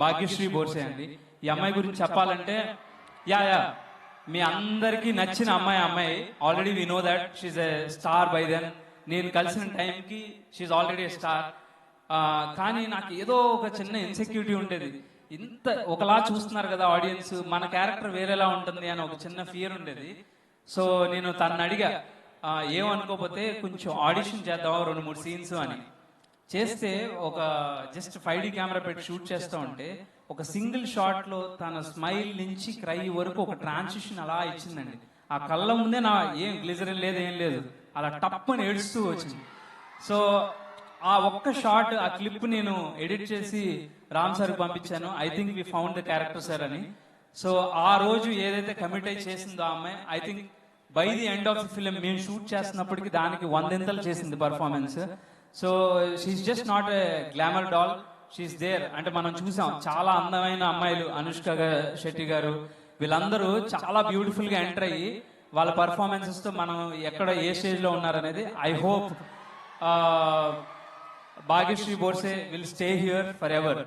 భాగ్యశ్రీ బోర్సే అండి. ఈ అమ్మాయి గురించి చెప్పాలంటే యా యా మీ అందరికీ నచ్చిన అమ్మాయి already we know that she's a star by then. నేను కలిసిన టైంకి షీఈ్ ఆల్రెడీ ఎ స్టార్. కానీ నాకు ఏదో ఒక చిన్న ఇన్సెక్యూరిటీ ఉండేది. ఇంత ఒకలా చూస్తున్నారు కదా ఆడియన్స్, మన క్యారెక్టర్ వేరేలా ఉంటుంది అని ఒక చిన్న ఫియర్ ఉండేది. సో నేను తనని అడిగా, ఏమనుకోకపోతే కొంచెం ఆడిషన్ చేద్దాం 2-3 సీన్స్ అని. చేస్తే ఒక జస్ట్ 5D కెమెరా పెట్టి షూట్ చేస్తూ ఉంటే ఒక సింగిల్ షాట్ లో తన స్మైల్ నుంచి క్రై వరకు ఒక ట్రాన్సిషన్ అలా ఇచ్చిందండి. ఆ కళ్ళ ముందే నా ఏం గ్లిజరిన్ లేదు ఏం లేదు, అలా టప్పని ఏడుస్తూ వచ్చింది. సో ఆ ఒక్క షాట్, ఆ క్లిప్ నేను ఎడిట్ చేసి రామ్ సార్కి పంపించాను. I think we found the character sir అని. సో ఆ రోజు ఏదైతే కమిట్ అయి చేసిందో ఆ అమ్మాయి, I think by the end of the film మేము షూట్ చేస్తున్నప్పటికీ దానికి 100 చేసింది performance. So she just not a glamour doll, she there. అంటే మనం చూసాం చాలా అందమైన అమ్మాయిలు, అనుష్క శెట్టి గారు, వీళ్ళందరూ చాలా బ్యూటిఫుల్ గా ఎంటర్ అయ్యి వాళ్ళ పర్ఫార్మెన్సెస్ తో మనం ఎక్కడ ఏ స్టేజ్ లో ఉన్నారనేది. I hope Bhagyashree Borse will stay here for ever.